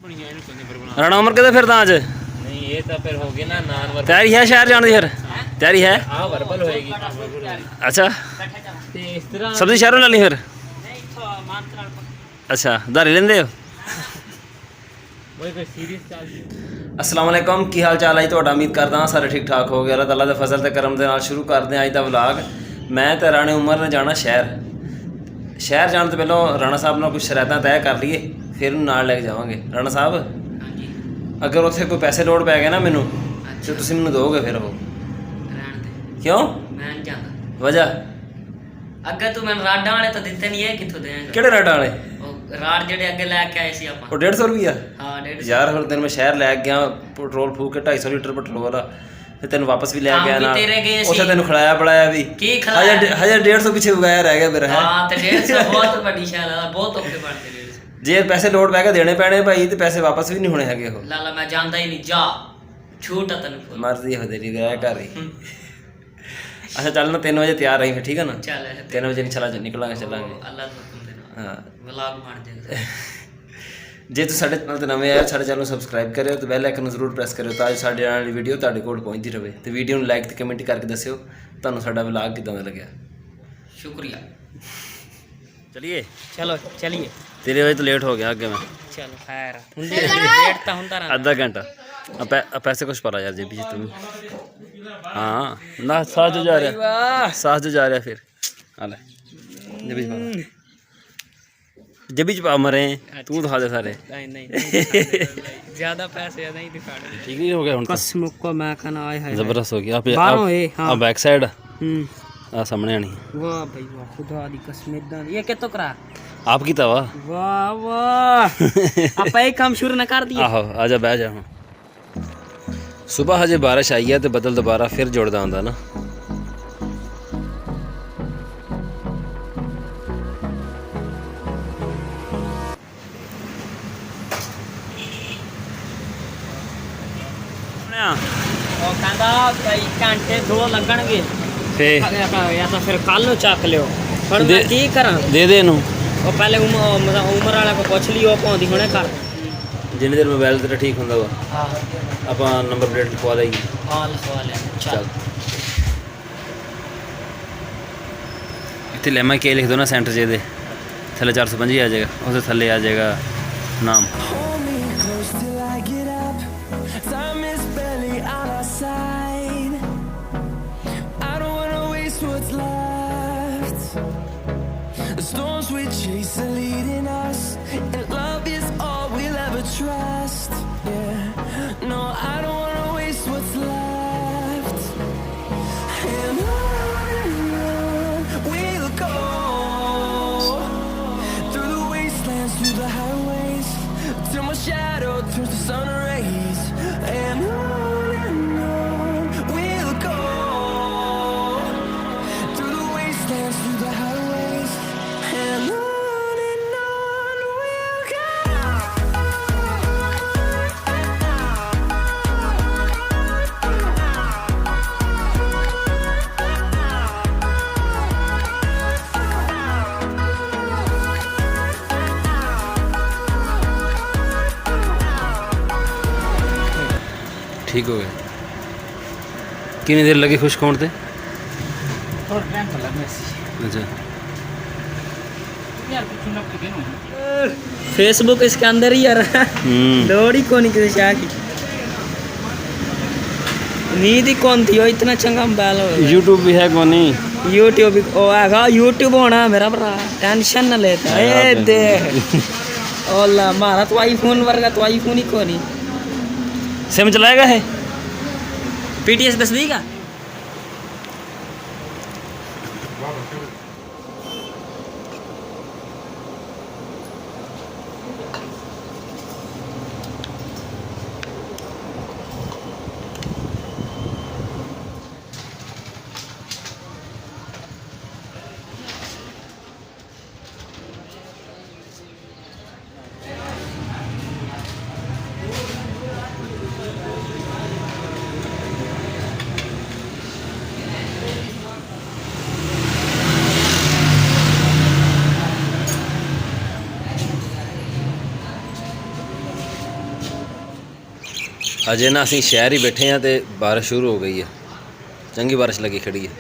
राणा उमर कहते फिर अज नहीं ये तो फिर होगी ना नान वर्बल तैयारी है शहर जाने की फिर तैयारी है हाँ वर्बल होएगी अच्छा ते इस तरह सब्जी शहरों ले ली फिर अच्छा धारी लेंदे हो वही फिर सीरीज चल अस्सलाम वालेकुम की हाल चाल है ਤੁਹਾਡਾ उम्मीद करदा हां सारे ठीक ठाक हो गए अल्लाह ताला दे फजल ते करम दे नाल शुरू करदे हैं अज दा व्लॉग मैं ते राणे उमर ने जाना शहर जाने तो पहले राणा साहब नाल कुछ शरारतां तय कर लईए फिर नाल लेके जावांगे राणा साहब अगर उत्थे कोई पैसे लोड़ पै गए ना मैनू तो तुसीं मैनू दोगे फिर वो क्यों मैं नहीं जाता वजह अगर तू मैंने राडा वाले तो दिते नहीं है किथों देंगे ਕਿਹੜੇ ਰਾਡ ਵਾਲੇ राड जेडे अगे लेके आए सी ਆਪਾਂ ਉਹ 150 ਰੁਪਿਆ हां 150 यार हर दिन मैं शहर लै गया पेट्रोल फूक के 250 लीटर पेट्रोल आ फिर तेन वापस भी लै गया ना उसे तेन खिलाया पिलाया भी की खिलाया हज़ार 150 पीछे उगाया रह गया मेरा हां तो 150 बहुत बड़ी शैल है बहुत औखे बनते 150 जे पैसे लोड पै के देने पैने भाई तो पैसे वापस भी नहीं होने है वो लाला मैं जानता ही नहीं जा छूट तन मर्जी हो तेरी गया घर ही अच्छा चल ना 3 बजे तैयार रही फिर ठीक है ना चल 3 बजे निकलांगे चलांगे अल्लाह तो हुक्म देना हाँ व्लॉग बन जाएगा जे तुम साढ़े चैनल नवे आए साढ़े चैनल सबसक्राइब करो तो बैल आइकन जरूर प्रेस करो ताकि साढ़े आने वाली वीडियो तुहाडे कोल पहुंचती रहे तो वीडियो में लाइक तो कमेंट करके दस्सियो तुहानू साडा व्लॉग किदां दा लग्या शुक्रिया चलिए चलो चलिए 3 बजे तो लेट हो गया आगे मैं चलो खैर लेट तो होता रहा आधा घंटा अब पैसे कुछ पड़ा यार जेबी तुम हाँ ना साथ जो जा रहा फिर हाल जेबी च पा मरे तू दिखा दे सारे नहीं ज्यादा पैसे नहीं दिखाने ठीक नहीं हो गया हुन कसम को मैं कहना आए है जबरदस्त हो गया बाहरों है अब बैक साइड आ सामने आनी वाह भाई वाह खुदा दी कसम इदां ये कितो करा आप की तवा वाह वाह आप एक काम शुरू न कर दिए आहो आजा बह जा सुबह हजे बारिश आई है तो बदल दोबारा फिर जुड़दा आंदा ना ਉਹ ਕਹਿੰਦਾ ਕਈ ਘੰਟੇ 2 ਲੱਗਣਗੇ ਫੇ ਜਾਂ ਤਾਂ ਫਿਰ ਕੱਲ ਨੂੰ ਚੱਕ ਲਿਓ ਹੁਣ ਮੈਂ ਕੀ ਕਰਾਂ ਦੇ ਦੇ ਇਹਨੂੰ ਉਹ ਪਹਿਲੇ ਉਮਰ ਵਾਲਾ ਕੋ ਪੁੱਛ ਲਈ ਉਹ ਪਾਉਂਦੀ ਹੁਣੇ ਕਰ ਜਿੰਨੇ ਦੇਰ ਮੋਬਾਈਲ ਤੇਰਾ ਠੀਕ ਹੁੰਦਾ ਵਾ ਹਾਂ ਆਪਾਂ ਨੰਬਰ ਪਲੇਟ ਲਿਖਵਾ ਲਈਏ ਹਾਂ ਲਿਖਵਾ ਲੈ ਚੱਲ ਇੱਥੇ ਲੈਮਾ ਕੇ ਲਿਖ ਦੋ ਨਾ ਸੈਂਟਰ ਜੇ ਦੇ ਥੱਲੇ 425 ਆ ਜਾਏਗਾ ਉਹਦੇ ਥੱਲੇ ਆ ਜਾਏਗਾ ਨਾਮ The storms we chase are leading us, and love is all we'll ever trust. Yeah, no, I don't wanna waste what's left. And on we'll go, through the wastelands, through the highways, till my shadow turns to sun rays. And on we'll go, through the wastelands, through the highways. And on we'll go. ठीक हो गया कितनी देर लगी खुश होने थोड़ा time तो लगना सी अच्छा फेसबुक इसके अंदर ही यार लोड ही कौन किसी शाह की नींद ही कौन थी वो इतना चंगा मोबाइल हो यूट्यूब भी है कौन नहीं यूट्यूब ओ आगा यूट्यूब होना मेरा भरा टेंशन न लेता ए दे ओला मारा तो आईफोन वर्गा तो आईफोन ही कोनी सिम चलाएगा है पीटीएस बस देगा ਅਜੇ ਨਾ ਅਸੀਂ ਸ਼ਹਿਰ ਹੀ ਬੈਠੇ ਆ ਤੇ ਬਾਰਿਸ਼ ਸ਼ੁਰੂ ਹੋ ਗਈ ਆ, ਚੰਗੀ ਬਾਰਿਸ਼ ਲੱਗੀ ਖੜੀ ਆ।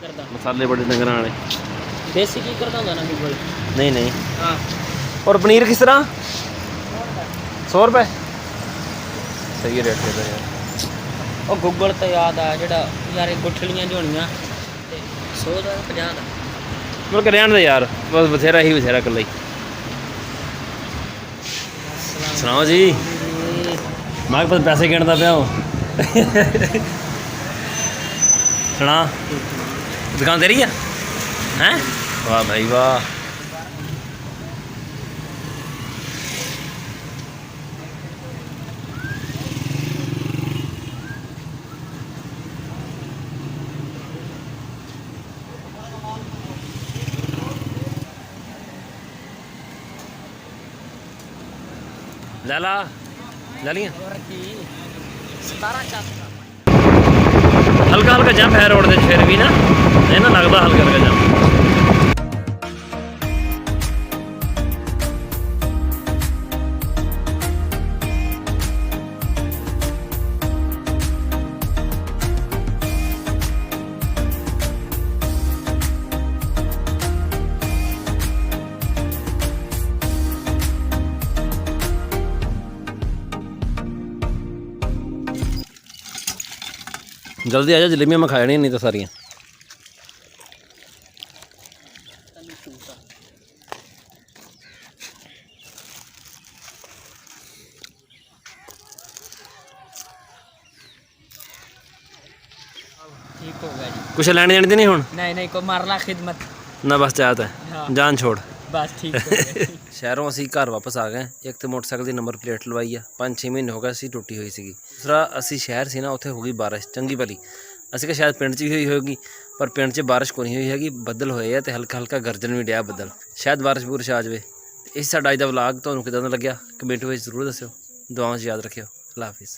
ਕਰਦਾ ਮਸਾਲੇ ਬੜੇ ਡੰਗਰਾਂ ਵਾਲੇ। ਦੇਸੀ ਕੀ ਕਰਦਾ ਹੁੰਦਾ ਨਾ ਗੂਗਲ। ਨਹੀਂ ਨਹੀਂ। ਹਾਂ ਔਰ ਪਨੀਰ ਕਿਸ ਤਰ੍ਹਾਂ? 100 ਰੁਪਏ ਸਹੀ ਰੇਟ ਤੇ ਯਾਰ। ਉਹ ਗੂਗਲ ਤੇ ਯਾਦ ਆ ਜਿਹੜਾ ਯਾਰ ਇਹ ਗੁੱਠਲੀਆਂ ਜਿਹੀ ਹੋਣੀਆਂ ਤੇ 100 ਦਾ 50 ਦਾ। ਮੈਂ ਕਿ ਰਹਿਣ ਦੇ ਯਾਰ, ਬਸ ਬਥੇਰਾ ਹੀ ਬਥੇਰਾ ਇਕੱਲਾ ਹੀ। ਸੁਣਾਓ ਜੀ। ਮੈਂ ਕਿਹਾ ਪੈਸੇ ਗਿਣਦਾ ਪਿਆ ਹਾਂ। ਸੁਣਾ, ਦੁਕਾਨ ਤੇਰੀ ਆ? ਹੈਂ? ਵਾਹ ਭਾਈ ਵਾਹ। ਲੈ ਲਾ, ਲੈ ਲੀਆਂ। ਹੋਰ ਕੀ 17 ਚੱਕ ਹਲਕਾ ਹਲਕਾ ਜੰਪ ਹੈ ਰੋਡ ਦੇ ਫਿਰ ਵੀ ਨਾ, ਇਹ ਨਾ ਲੱਗਦਾ ਹਲਕਾ ਹਲਕਾ ਜੰਪ। जल्दी आ जा, जलेबियाँ मैं खा जानी नहीं तो सारियाँ। ठीक हो गया जी। कुछ लेने देने नहीं हुण नहीं को मार ला खिदमत ना, बस चाहता है हाँ। जान छोड़। बस ठीक हो गया। ਸ਼ਹਿਰੋਂ ਅਸੀਂ ਘਰ ਵਾਪਸ ਆ ਗਏ। ਇੱਕ ਤੇ ਮੋਟਰਸਾਈਕਲ ਦੀ ਨੰਬਰ ਪਲੇਟ ਲਵਾਈ ਆ, 5-6 ਮਹੀਨੇ ਹੋ ਗਏ ਸੀ ਟੁੱਟੀ ਹੋਈ ਸੀਗੀ। ਦੂਸਰਾ ਅਸੀਂ ਸ਼ਹਿਰ ਸੀ ਨਾ, ਉੱਥੇ ਹੋ ਗਈ ਬਾਰਿਸ਼ ਚੰਗੀ ਭਲੀ। ਅਸੀਂ ਕਿ ਸ਼ਾਇਦ ਪਿੰਡ 'ਚ ਵੀ ਹੋਈ ਹੋਏਗੀ, ਪਰ ਪਿੰਡ 'ਚ ਬਾਰਿਸ਼ ਕੋਈ ਨਹੀਂ ਹੋਈ ਹੈਗੀ। ਬੱਦਲ ਹੋਏ ਆ ਤੇ ਹਲਕਾ ਹਲਕਾ ਗਰਜਣ ਵੀ ਡਿਆ ਬੱਦਲ, ਸ਼ਾਇਦ ਬਾਰਿਸ਼ ਬੂਰਿਸ਼ ਆ ਜਾਵੇ। ਇਹ ਸਾਡਾ ਅੱਜ ਦਾ ਵਲੌਗ ਤੁਹਾਨੂੰ ਕਿੱਦਾਂ ਦਾ ਲੱਗਿਆ ਕਮੈਂਟ ਵਿੱਚ ਜ਼ਰੂਰ ਦੱਸਿਓ। ਦੁਆਵਾਂ 'ਚ ਯਾਦ ਰੱਖਿਓ। ਅੱਲਾ ਹਾਫਿਜ਼।